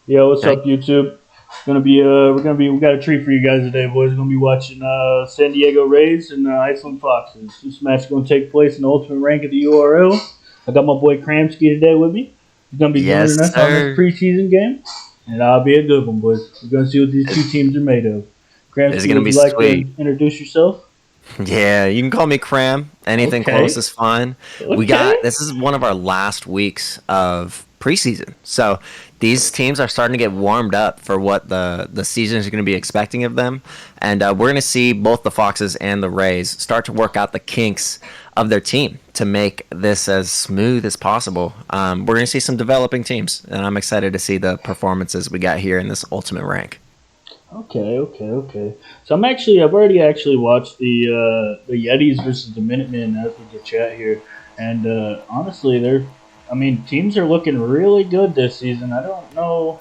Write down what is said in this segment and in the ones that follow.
Yo, what's Hey, up, YouTube? We got a treat for you guys today, boys. We're gonna be watching San Diego Rays and Iceland Foxes. This match is gonna take place in the ultimate rank of the URL. I got my boy Kramski today with me. He's gonna be yes, joining us on this sir. preseason game, and that'll be a good one, boys. We're gonna see what these two teams are made of. It's Kramski, gonna would be you like to sweet. introduce yourself? Yeah, you can call me Cram. Anything close Okay, is fine. okay. This is one of our last weeks of preseason. So these teams are starting to get warmed up for what the season is going to be expecting of them. And we're going to see both the Foxes and the Rays start to work out the kinks of their team to make this as smooth as possible. We're going to see some developing teams, and I'm excited to see the performances we got here in this ultimate rank. Okay. So I've already actually watched the Yetis versus the Minutemen as we get chat here, and honestly, teams are looking really good this season. I don't know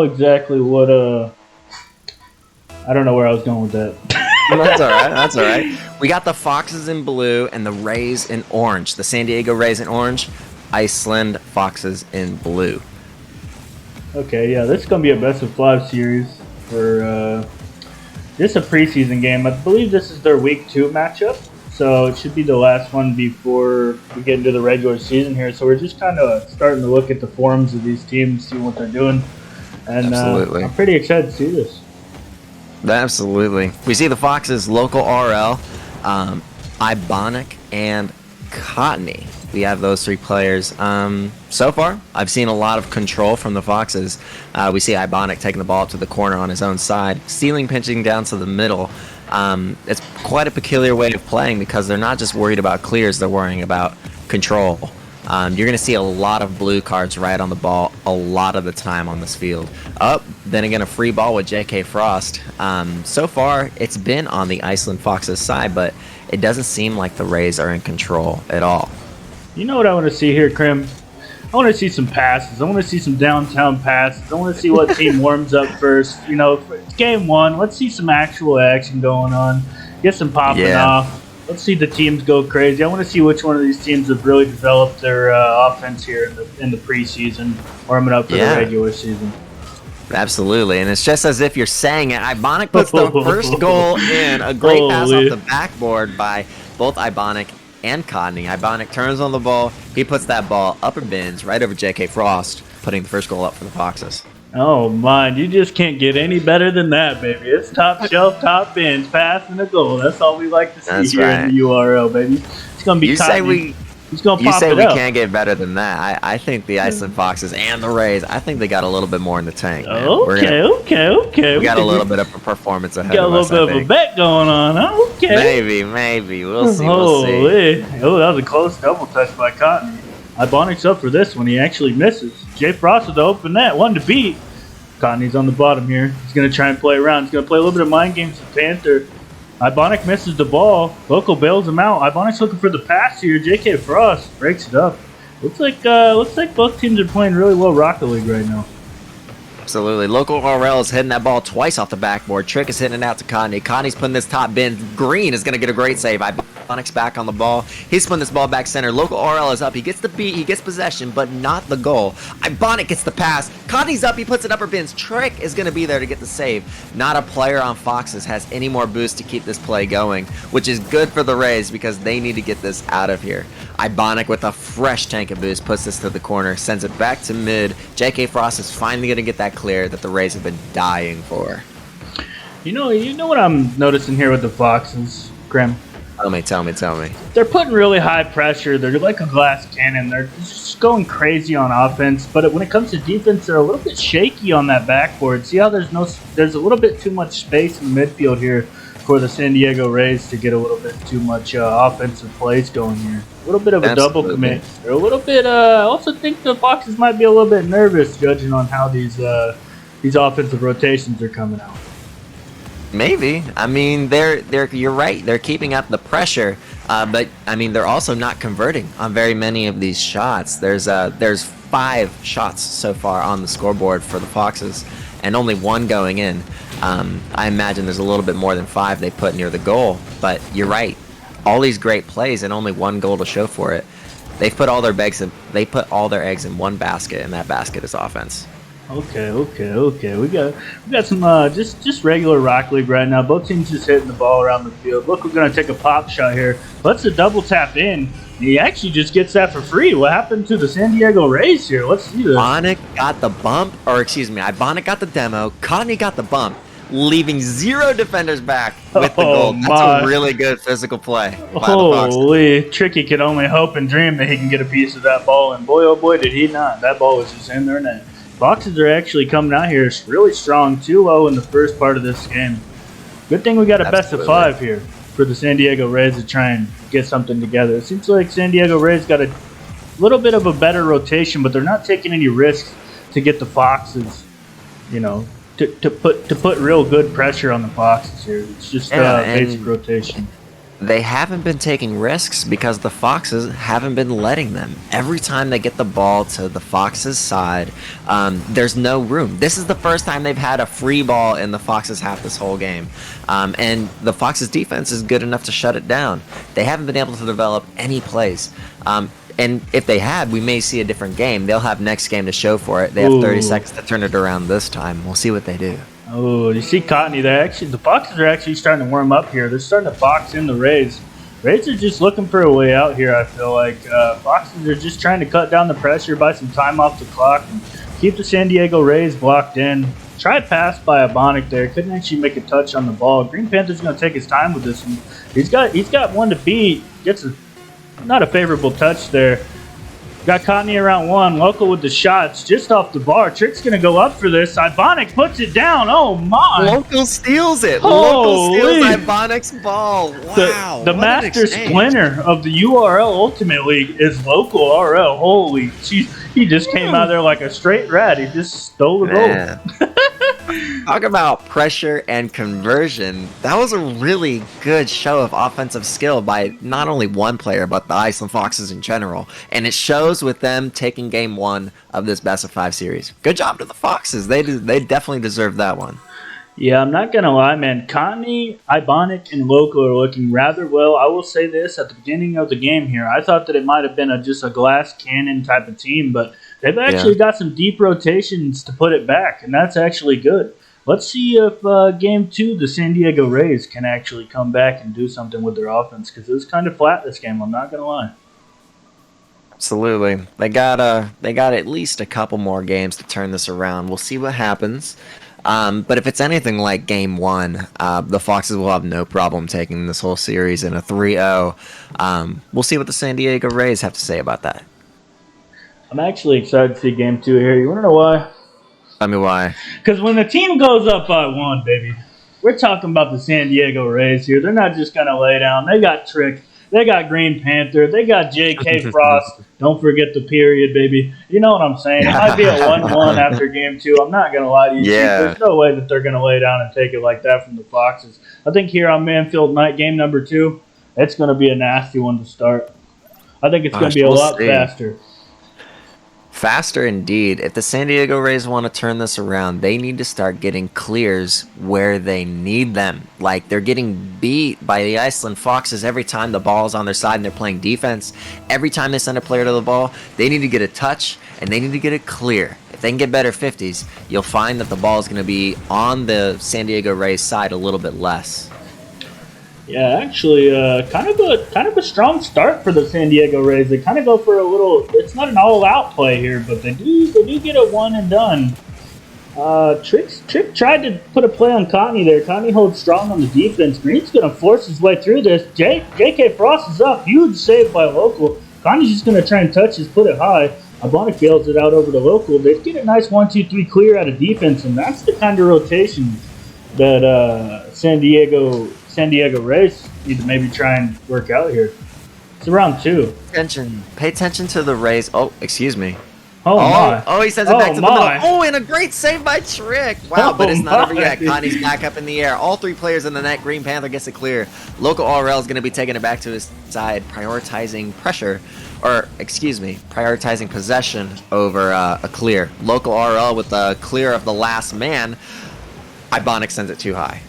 exactly I don't know where I was going with That's all right. That's all right. that. We got the Foxes in blue and the Rays in orange. The San Diego Rays in orange, Iceland Foxes in blue. Okay, yeah, this is gonna be a best of five series for this is a preseason game. I believe this is their week 2 matchup, so it should be the last one before we get into the regular season here. So we're just kind of starting to look at the forms of these teams, see what they're doing, and Absolutely. I'm pretty excited to see this. Absolutely. We see the Foxes local RL, Ibonic, and Cottony. We have those three players. So far, I've seen a lot of control from the Foxes. We see Ibonic taking the ball up to the corner on his own side, stealing, pinching down to the middle. It's quite a peculiar way of playing because they're not just worried about clears, they're worrying about control. You're going to see a lot of blue cards right on the ball a lot of the time on this field. Then again, a free ball with J.K. Frost. So far, it's been on the Iceland Foxes side, but it doesn't seem like the Rays are in control at all. You know what I want to see here, Krim? I want to see some passes. I want to see some downtown passes. I want to see what team warms up first. You know, it's game 1. Let's see some actual action going on. Get some popping Yeah, off. Let's see the teams go crazy. I want to see which one of these teams have really developed their offense here in the preseason, warming up for the yeah, regular season. absolutely. And it's just as if you're saying it. Ibonic puts the first goal in. A great pass off the Holy. backboard by both Ibonic and Codney. Ibonic turns on the ball. He puts that ball upper bins right over J.K. Frost, putting the first goal up for the Foxes. Oh, man. You just can't get any better than that, baby. It's top shelf, top ends, pass, and a goal. That's all we like to see That's here in right. the URL, baby. It's going to be You say Cotton. we He's going to You pop say it we up. can't get better than that. I think the Iceland Foxes and the Rays, I think they got a little bit more in the tank, man. Okay. We got a little bit of a performance ahead Got a of little us, I bit of a think. bet going on. Okay. Maybe. We'll see. Holy. Oh, that was a close double touch by Cotton. Ibonics up for this one. He actually misses. Jay Frost with the open net. One to beat. Cotton's on the bottom here. He's going to try and play around. He's going to play a little bit of mind games with Panther. Ibonic misses the ball. Local bails him out. Ibonic's looking for the pass here. J.K. Frost breaks it up. Looks like both teams are playing really well Rocket League right now. Absolutely. Local RL is hitting that ball twice off the backboard. Trick is hitting it out to Connie. Connie's putting this top bin. Green is going to get a great save. Ibonic's back on the ball. He's putting this ball back center. Local RL is up. He gets the beat. He gets possession, but not the goal. Ibonic gets the pass. Connie's up. He puts it upper bins. Trick is going to be there to get the save. Not a player on Foxes has any more boost to keep this play going, which is good for the Rays because they need to get this out of here. Ibonic with a fresh tank of boost puts this to the corner, sends it back to mid. J.K. Frost is finally going to get that clear that the Rays have been dying for. You know what I'm noticing here with the Foxes, Grim? Tell me. They're putting really high pressure. They're like a glass cannon. They're just going crazy on offense. But when it comes to defense, they're a little bit shaky on that backboard. See how there's a little bit too much space in the midfield here for the San Diego Rays to get a little bit too much offensive plays going here. A little bit of a double Absolutely. commit. They're a little bit. I also think the Foxes might be a little bit nervous, judging on how these offensive rotations are coming out. Maybe. I mean, they're. You're right. They're keeping up the pressure, but I mean, they're also not converting on very many of these shots. There's 5 shots so far on the scoreboard for the Foxes, and only 1 going in. I imagine there's a little bit more than 5 they put near the goal. But you're right. All these great plays and only 1 goal to show for it. They put all their eggs in one basket, and that basket is offense. Okay. We got some just regular Rock League right now. Both teams just hitting the ball around the field. Look, we're gonna take a pop shot here. Let's the double tap in. He actually just gets that for free. What happened to the San Diego Rays here? Let's see this. Ibonic got the bump, or excuse me, Ibonic got the demo. Cottony got the bump, leaving 0 defenders back with the goal. That's a really good physical play by the Foxes. Holy, Tricky can only hope and dream that he can get a piece of that ball, and boy, oh boy, did he not. That ball was just in their net. Foxes are actually coming out here really strong, 2-0 in the first part of this game. Good thing we got a best of 5 here for the San Diego Rays to try and get something together. It seems like San Diego Rays got a little bit of a better rotation, but they're not taking any risks to get the Foxes, you know, to put real good pressure on the Foxes here. It's just basic rotation. They haven't been taking risks because the Foxes haven't been letting them. Every time they get the ball to the Foxes' side, there's no room. This is the first time they've had a free ball in the Foxes' half this whole game. And the Foxes' defense is good enough to shut it down. They haven't been able to develop any plays. And if they had, we may see a different game. They'll have next game to show for it. They have 30 seconds to turn it around this time. We'll see what they do. Oh, you see Cottony there. Actually, the Foxes are actually starting to warm up here. They're starting to box in the Rays. Rays are just looking for a way out here, I feel like. Foxes are just trying to cut down the pressure, buy some time off the clock, and keep the San Diego Rays blocked in. Tried pass by Ibonic there. Couldn't actually make a touch on the ball. Green Panther's going to take his time with this one. He's got one to beat. Gets not a favorable touch there. Got Cottony around 1. Local with the shots just off the bar. Trick's going to go up for this. Ibonic puts it down. Oh, my. Local steals it. Holy. Local steals Ibonic's ball. Wow. The master splinter of the URL Ultimate League is Local RL. Holy jeez. He just came out there like a straight rat. He just stole the goal. Talk about pressure and conversion. That was a really good show of offensive skill by not only one player, but the Iceland Foxes in general. And it shows with them taking game 1 of this best of 5 series. Good job to the Foxes. They definitely deserve that one. Yeah, I'm not going to lie, man. Cottony, Ibonic, and Local are looking rather well. I will say this, at the beginning of the game here, I thought that it might have been just a glass cannon type of team, but they've actually got some deep rotations to put it back, and that's actually good. Let's see if Game 2, the San Diego Rays, can actually come back and do something with their offense, because it was kind of flat this game, I'm not going to lie. Absolutely. They got at least a couple more games to turn this around. We'll see what happens. But if it's anything like Game 1, the Foxes will have no problem taking this whole series in a 3-0. We'll see what the San Diego Rays have to say about that. I'm actually excited to see Game 2 here. You want to know why? Tell me why. Because when the team goes up by 1, baby, we're talking about the San Diego Rays here. They're not just going to lay down. They got Trick. They got Green Panther. They got J.K. Frost. Don't forget the period, baby. You know what I'm saying? It might be a 1-1 after Game 2. I'm not going to lie to you. Yeah. There's no way that they're going to lay down and take it like that from the Foxes. I think here on Manfield Night, game number 2, it's going to be a nasty one to start. I think it's going to be a lot faster. Faster indeed. If the San Diego Rays want to turn this around, they need to start getting clears where they need them. Like, they're getting beat by the Iceland Foxes every time the ball's on their side and they're playing defense. Every time they send a player to the ball, they need to get a touch and they need to get it clear. If they can get better 50s, you'll find that the ball is going to be on the San Diego Rays side a little bit less. Yeah, actually, kind of a strong start for the San Diego Rays. They kind of go for a little. It's not an all-out play here, but they do get a one and done. Trick tried to put a play on Cottony there. Cottony holds strong on the defense. Green's going to force his way through this. J.K. Frost is up. Huge save by Local. Cottony's just going to try and touch his, put it high. Ibonic bails it out over to Local. They get a nice 1-2-3 clear out of defense, and that's the kind of rotation that San Diego Rays need to maybe try and work out here. It's around 2. Pay attention to the Rays. Oh, excuse me. Oh, he sends it back to the middle. Oh, and a great save by Trick. Wow, but it's not over yet. Connie's back up in the air. All 3 players in the net. Green Panther gets it clear. Local RL is going to be taking it back to his side, prioritizing possession over a clear. Local RL with the clear of the last man. Ibonic sends it too high.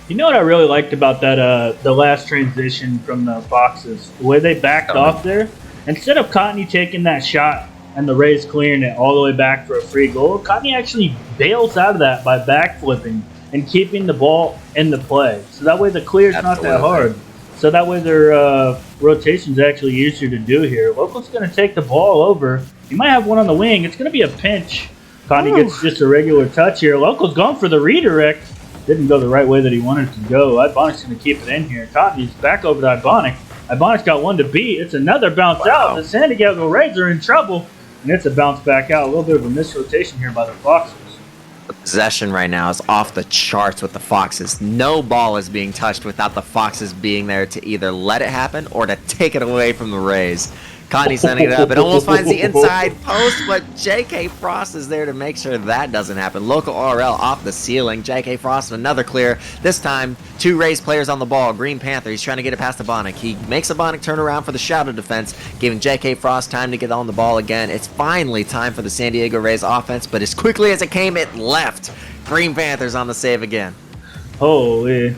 You know what I really liked about that the last transition from the Foxes? The way they backed off there. Instead of Cottony taking that shot and the Rays clearing it all the way back for a free goal. Cotney actually bails out of that by backflipping and keeping the ball in the play. So that way the clear's not that hard. So that way their rotation's actually easier to do here. Local's going to take the ball over. He might have one on the wing. It's going to be a pinch. Cotney gets just a regular touch here. Local's going for the redirect. Didn't go the right way that he wanted it to go. Ibonic's going to keep it in here. Cotney's back over to Ibonic. Ibonic's got one to beat. It's another bounce out. The San Diego Rays are in trouble. And it's a bounce back out. A little bit of a misrotation here by the Foxes. The possession right now is off the charts with the Foxes. No ball is being touched without the Foxes being there to either let it happen or to take it away from the Rays. Cotney sending it up. It almost finds the inside post, but J.K. Frost is there to make sure that doesn't happen. Local RL off the ceiling. J.K. Frost, another clear. This time, 2 Rays players on the ball. Green Panther, he's trying to get it past Ebonic. He makes Ebonic turn around for the shadow defense, giving J.K. Frost time to get on the ball again. It's finally time for the San Diego Rays offense, but as quickly as it came, it left. Green Panthers on the save again. Holy.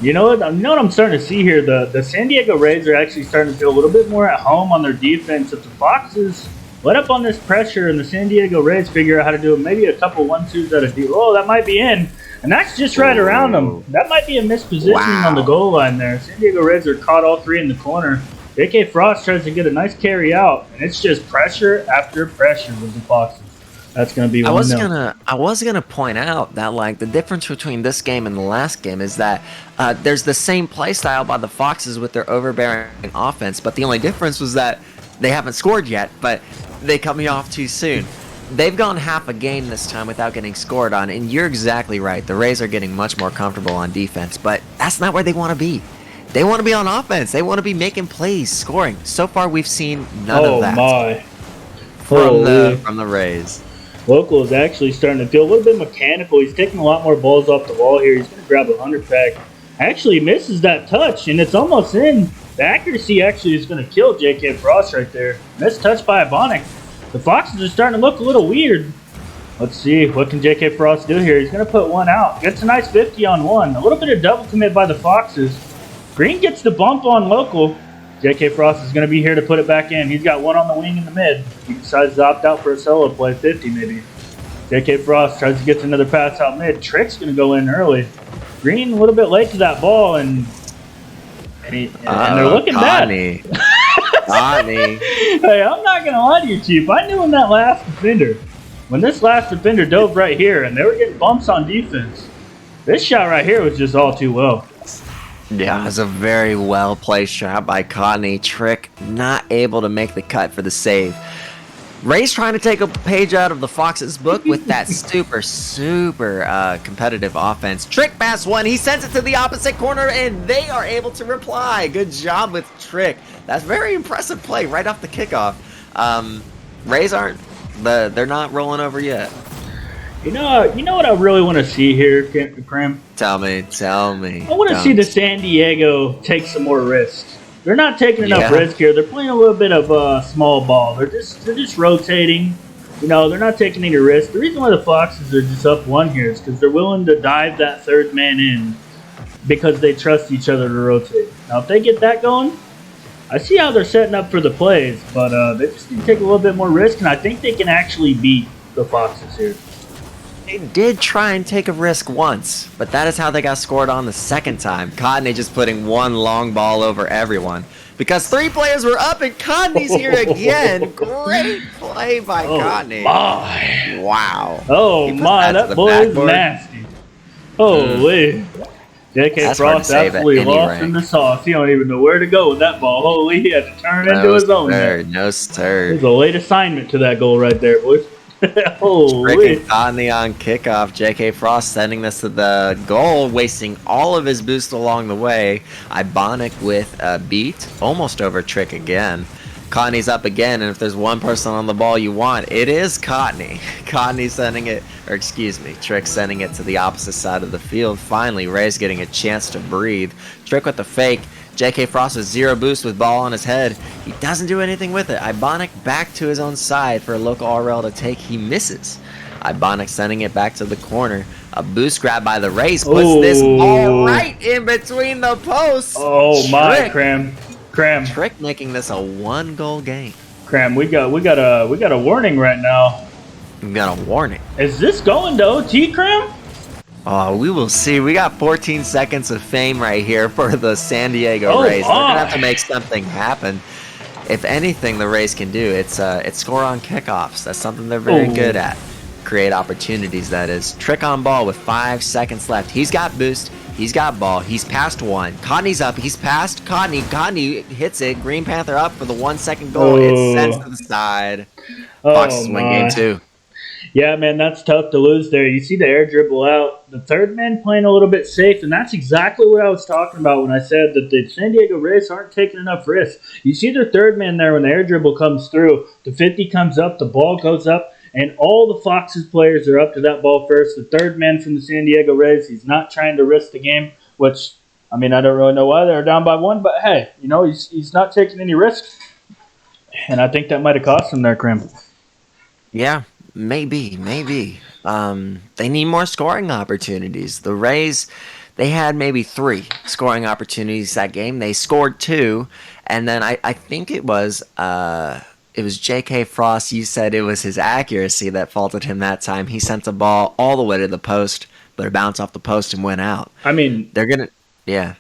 You know what I'm starting to see here? The San Diego Rays are actually starting to feel a little bit more at home on their defense. If the Foxes let up on this pressure and the San Diego Rays figure out how to do it, maybe a couple 1-2s at a deal. Oh, that might be in. And that's just right around them. That might be a mispositioning on the goal line there. San Diego Rays are caught all 3 in the corner. J.K. Frost tries to get a nice carry out, and it's just pressure after pressure with the Foxes. That's going to be 1-0. I was gonna point out that like the difference between this game and the last game is that there's the same play style by the Foxes with their overbearing offense, but the only difference was that they haven't scored yet, but they cut me off too soon. They've gone half a game this time without getting scored on, and you're exactly right. The Rays are getting much more comfortable on defense, but that's not where they want to be. They want to be on offense. They want to be making plays, scoring. So far, we've seen none of that from the Rays. Local is actually starting to feel a little bit mechanical. He's taking a lot more balls off the wall here. He's going to grab a 100-pack. Actually misses that touch, and it's almost in. The accuracy actually is going to kill J.K. Frost right there. Missed touch by Ebonic. The Foxes are starting to look a little weird. Let's see. What can J.K. Frost do here? He's going to put one out. Gets a nice 50 on one. A little bit of double commit by the Foxes. Green gets the bump on Local. J.K. Frost is going to be here to put it back in. He's got one on the wing in the mid. He decides to opt out for a solo play, 50 maybe. J.K. Frost tries to get another pass out mid. Trick's going to go in early. Green a little bit late to that ball, and they're looking bad. Cotney. Hey, I'm not going to lie to you, Chief. I knew in that last defender. When this last defender dove right here, and they were getting bumps on defense, this shot right here was just all too well. Yeah, it was a very well-placed shot by Cotney. Trick not able to make the cut for the save. Ray's trying to take a page out of the Foxes' book with that super competitive offense. Trick pass one. He sends it to the opposite corner, and they are able to reply. Good job with Trick. That's very impressive play right off the kickoff. Rays they're not rolling over yet. You know what I really want to see here, Kram? Tell me. I want to see the San Diego take some more risks. They're not taking enough risk here. They're playing a little bit of small ball. They're just rotating. They're not taking any risks. The reason why the Foxes are just up one here is because they're willing to dive that third man in because they trust each other to rotate. Now, if they get that going, I see how they're setting up for the plays, but they just need to take a little bit more risk, and I think they can actually beat the Foxes here. They did try and take a risk once, but that is how they got scored on the second time. Cotney just putting one long ball over everyone. Because 3 players were up and Cotney's here again. Great play by Cotney. My. Wow. Oh my, that boy is nasty. Holy. J.K. Frost absolutely lost in the sauce. He don't even know where to go with that ball. Holy, he had to turn into his own. No sir. There's a late assignment to that goal right there, boys. Holy. Cotney on kickoff. J.K. Frost sending this to the goal, wasting all of his boost along the way. Ibonic with a beat, almost over Trick again. Cotney's up again, and if there's one person on the ball you want, it is Cotney. Cotney sending it, or excuse me, Trick sending it to the opposite side of the field. Finally, Ray's getting a chance to breathe. Trick with the fake. J.K. Frost with 0 boost with ball on his head. He doesn't do anything with it. Ibonic back to his own side for a local RL to take. He misses. Ibonic sending it back to the corner. A boost grab by the Rays puts this ball right in between the posts. Oh, my, Kram. Trick making this a 1-goal game. Cram, we got a warning right now. We got a warning. Is this going to OT, Cram? Oh, we will see. We got 14 seconds of fame right here for the San Diego Rays. They're gonna have to make something happen. If anything, the Rays can do it's score on kickoffs. That's something they're very good at. Create opportunities. That is trick on ball with 5 seconds left. He's got boost. He's got ball. He's passed one. Cotney's up. He's passed Cotney. Cotney hits it. Green Panther up for the 1 second goal. It sends to the side. Foxes win game 2. Yeah, man, that's tough to lose there. You see the air dribble out. The third man playing a little bit safe, and that's exactly what I was talking about when I said that the San Diego Rays aren't taking enough risks. You see their third man there when the air dribble comes through. The 50 comes up, the ball goes up, and all the Foxes players are up to that ball first. The third man from the San Diego Rays, he's not trying to risk the game, which, I mean, I don't really know why they're down by 1, but hey, you know, he's not taking any risks. And I think that might have cost him there, Cram. Yeah. Maybe. They need more scoring opportunities. The Rays, they had maybe 3 scoring opportunities that game. They scored 2, and then I think it was J.K. Frost. You said it was his accuracy that faulted him that time. He sent the ball all the way to the post, but it bounced off the post and went out. I mean, yeah.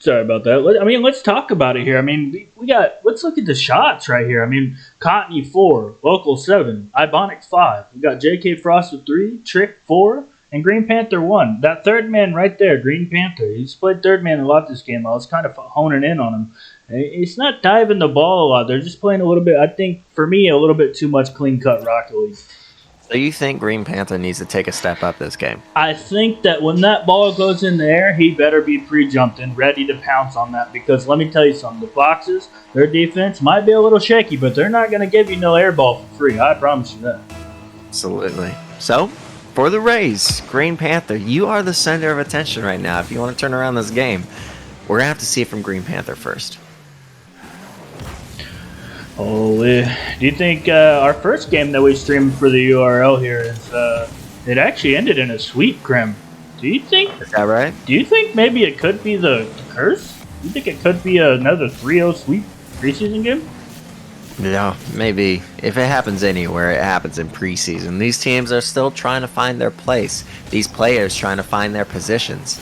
Sorry about that. I mean, let's talk about it here. I mean, let's look at the shots right here. I mean, Cotney 4, Local 7, Ibonics 5. We got J.K. Frost with 3, Trick 4, and Green Panther 1. That third man right there, Green Panther, he's played third man a lot this game. I was kind of honing in on him. It's not diving the ball a lot. They're just playing a little bit, I think, for me, a little bit too much clean-cut Rocket League. So you think Green Panther needs to take a step up this game? I think that when that ball goes in the air, he better be pre-jumped and ready to pounce on that, because let me tell you something. The Foxes, their defense might be a little shaky, but they're not going to give you no air ball for free. I promise you that. Absolutely. So, for the Rays, Green Panther, you are the center of attention right now. If you want to turn around this game, we're going to have to see it from Green Panther first. Holy. Do you think our first game that we streamed for the URL here is it actually ended in a sweep, Grim? Do you think? Is that right? Do you think maybe it could be the curse? Do you think it could be another 3-0 sweep preseason game? Yeah, maybe. If it happens anywhere, it happens in preseason. These teams are still trying to find their place. These players trying to find their positions.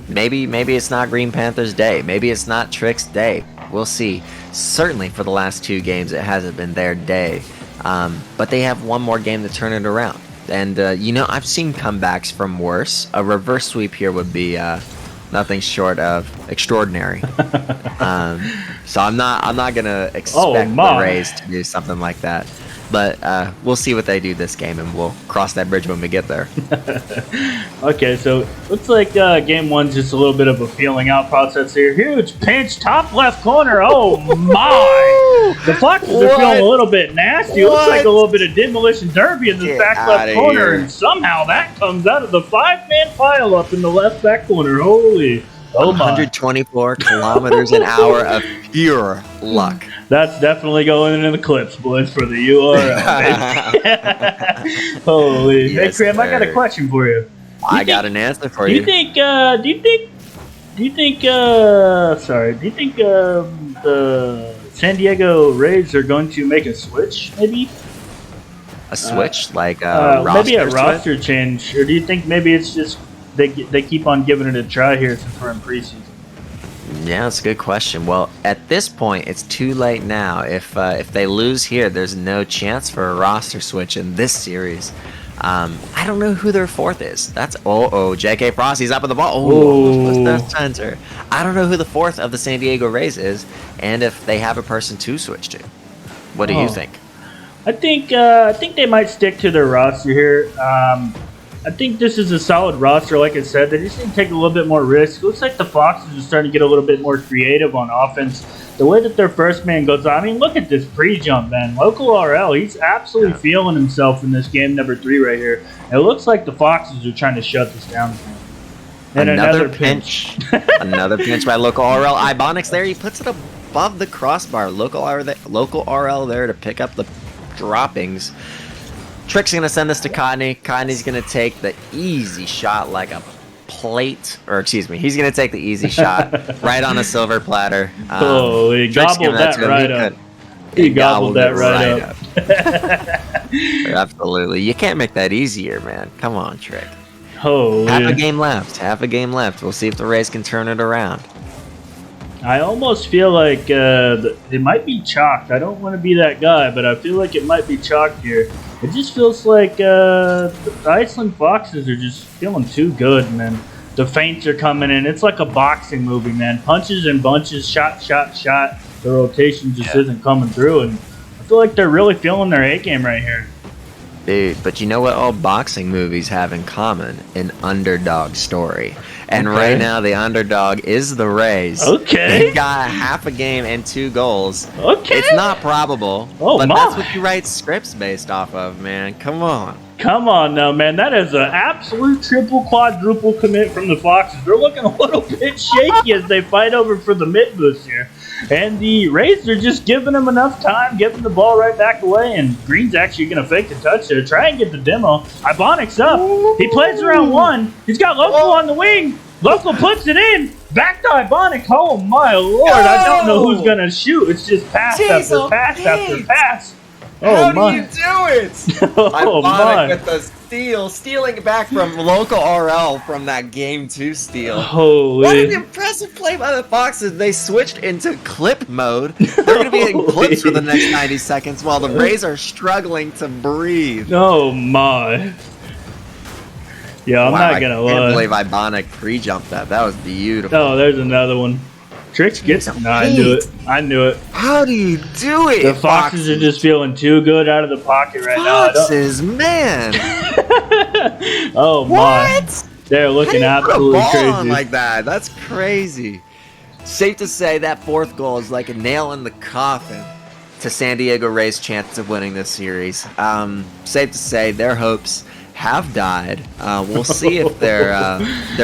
Maybe it's not Green Panther's day. Maybe it's not Trick's day. We'll see. Certainly for the last 2 games, it hasn't been their day. But they have one more game to turn it around. And, I've seen comebacks from worse. A reverse sweep here would be nothing short of extraordinary. So I'm not going to expect the Rays to do something like that. But we'll see what they do this game, and we'll cross that bridge when we get there. Okay, so looks like game 1's just a little bit of a feeling out process here. Huge pinch, top left corner. Oh, my. The Foxes are feeling a little bit nasty. It looks like a little bit of demolition derby in the back left corner, and somehow that comes out of the 5-man pileup in the left back corner. Holy. Oh, 124 kilometers an hour of pure luck. That's definitely going into the clips, boys, for the URL. Holy. Yes, hey, Cram, I got a question for you. I got an answer for you. Do you think the San Diego Rays are going to make a switch, maybe? A switch? Like a roster maybe a roster change? Or do you think maybe it's just they keep on giving it a try here since we're in preseason? Yeah, that's a good question. Well, at this point, it's too late now. If they lose here, there's no chance for a roster switch in this series. I don't know who their 4th is. That's J.K. Frosty's up at the ball. What's that center? I don't know who the 4th of the San Diego Rays is, and if they have a person to switch to. What do you think? I think they might stick to their roster here. I think this is a solid roster, like I said. They just need to take a little bit more risk. It looks like the Foxes are starting to get a little bit more creative on offense. The way that their first man goes on, I mean, look at this pre-jump, man. Local RL, he's absolutely feeling himself in this game number 3 right here. It looks like the Foxes are trying to shut this down. And another pinch. Another pinch by Local RL. Ibonics there, he puts it above the crossbar. Local RL there to pick up the droppings. Trick's going to send this to Cotney. Cotney's going to take the easy shot like a plate. He's going to take the easy shot right on a silver platter. He gobbled that right up. He gobbled that right up. Absolutely. You can't make that easier, man. Come on, Trick. Holy. Half a game left. Half a game left. We'll see if the Rays can turn it around. I almost feel like it might be chalked. I don't want to be that guy, but I feel like it might be chalked here. It just feels like the Iceland Foxes are just feeling too good, man. The feints are coming in. It's like a boxing movie, man. Punches and bunches, shot, shot, shot. The rotation just isn't coming through, and I feel like they're really feeling their A game right here. Dude, but you know what all boxing movies have in common? An underdog story. And right now, the underdog is the Rays. Okay. They got half a game and 2 goals. Okay. It's not probable, but that's what you write scripts based off of, man. Come on. Come on now, man. That is an absolute triple, quadruple commit from the Foxes. They're looking a little bit shaky as they fight over for the mid boost here. And the Rays are just giving them enough time, giving the ball right back away, and Green's actually going to fake the touch there, try and get the demo. Ibonic's up. He plays around one. He's got Local on the wing. Local puts it in. Back to Ibonic. Oh, my Lord. I don't know who's going to shoot. It's just pass after pass after pass. How do you do it? Oh, Ibonic with the steal, stealing it back from Local RL from that Game 2 steal. Holy. What an impressive play by the Foxes. They switched into clip mode. They're going to be in clips for the next 90 seconds while the Rays are struggling to breathe. Oh, my. Yeah, I'm not going to lie. I can't believe Ibonic pre-jumped that. That was beautiful. Oh, there's another one. Tricks gets it. No, I knew it. I knew it. How do you do it? The Foxes are just feeling too good out of the pocket right now. Foxes, man. Oh, my. What? They're looking absolutely crazy. On crazy. like that. That's crazy. Safe to say that 4th goal is like a nail in the coffin to San Diego Rays' chance of winning this series. Safe to say their hopes have died. We'll see if their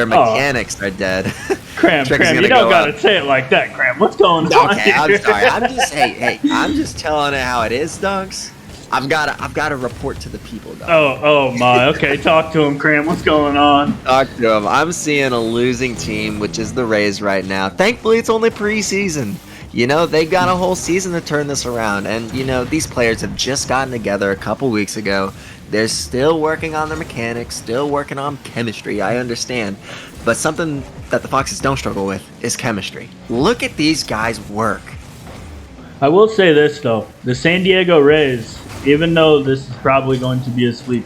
mechanics are dead. Cram, you don't gotta say it like that, Cram. What's going on? Okay, I'm sorry. I'm just telling it how it is, Dunks. I've got to report to the people, though. Oh my. Okay, talk to him, Cram. What's going on? Talk to him. I'm seeing a losing team, which is the Rays right now. Thankfully, it's only preseason. You know, they've got a whole season to turn this around. And, you know, these players have just gotten together a couple weeks ago. They're still working on their mechanics, still working on chemistry, I understand. But something that the Foxes don't struggle with is chemistry. Look at these guys work. I will say this, though. The San Diego Rays, even though this is probably going to be a sweep,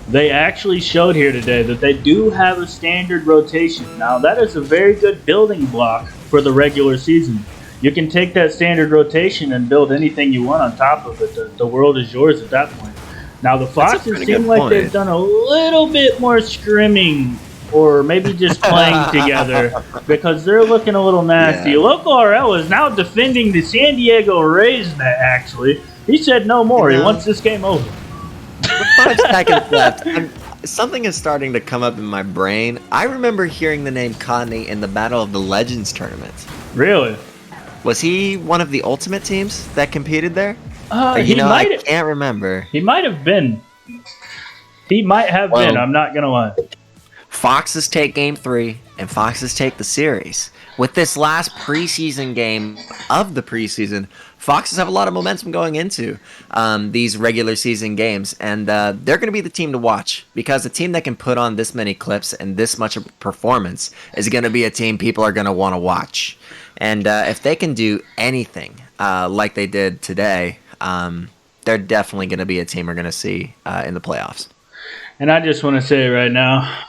they actually showed here today that they do have a standard rotation. Now, that is a very good building block for the regular season. You can take that standard rotation and build anything you want on top of it. The world is yours at that point. Now, the Foxes seem like they've done a little bit more scrimming or maybe just playing together because they're looking a little nasty. Yeah. Local RL is now defending the San Diego Rays net, actually. He said no more. He wants this game over. 5 seconds left. Something is starting to come up in my brain. I remember hearing the name Connie in the Battle of the Legends tournament. Really? Was he one of the Ultimate teams that competed there? I can't remember. He might have been. He might have been. I'm not going to lie. Foxes take Game 3, and Foxes take the series. With this last preseason game of the preseason, Foxes have a lot of momentum going into these regular season games, and they're going to be the team to watch because a team that can put on this many clips and this much of performance is going to be a team people are going to want to watch. And if they can do anything like they did today, they're definitely going to be a team we're going to see in the playoffs. And I just want to say right now,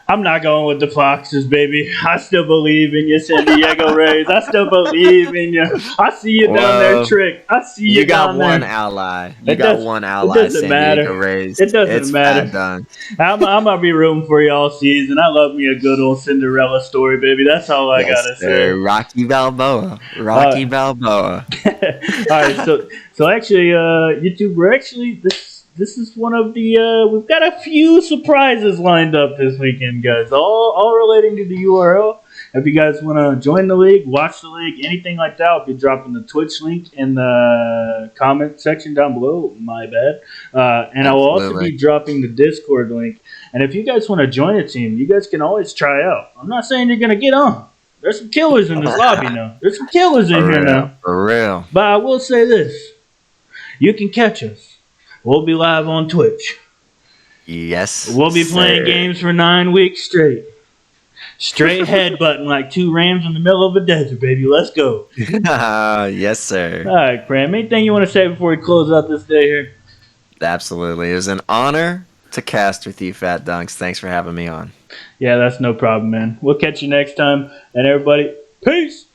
I'm not going with the Foxes, baby. I still believe in you, San Diego Rays. I still believe in you. I see you down there, Trick. I see you down there. You got one ally. You got one ally, San Diego Rays. It doesn't matter. I'm going to be rooting for you all season. I love me a good old Cinderella story, baby. That's all I got to say. Rocky Balboa. Balboa. All right, so actually, YouTube, we're actually... This is one of the, we've got a few surprises lined up this weekend, guys, all relating to the URL. If you guys want to join the league, watch the league, anything like that, I'll be dropping the Twitch link in the comment section down below, my bad. And I will also be dropping the Discord link. And if you guys want to join a team, you guys can always try out. I'm not saying you're going to get on. There's some killers in this lobby now. There's some killers in For here real, now. for real. But I will say this. You can catch us. We'll be live on Twitch. Yes. We'll be playing sir. games for 9 weeks straight. Straight headbutting like two rams in the middle of a desert, baby. Let's go. Yes, sir. All right, Cram. Anything you want to say before we close out this day here? Absolutely. It was an honor to cast with you, Fat Dunks. Thanks for having me on. Yeah, that's no problem, man. We'll catch you next time. And everybody, peace.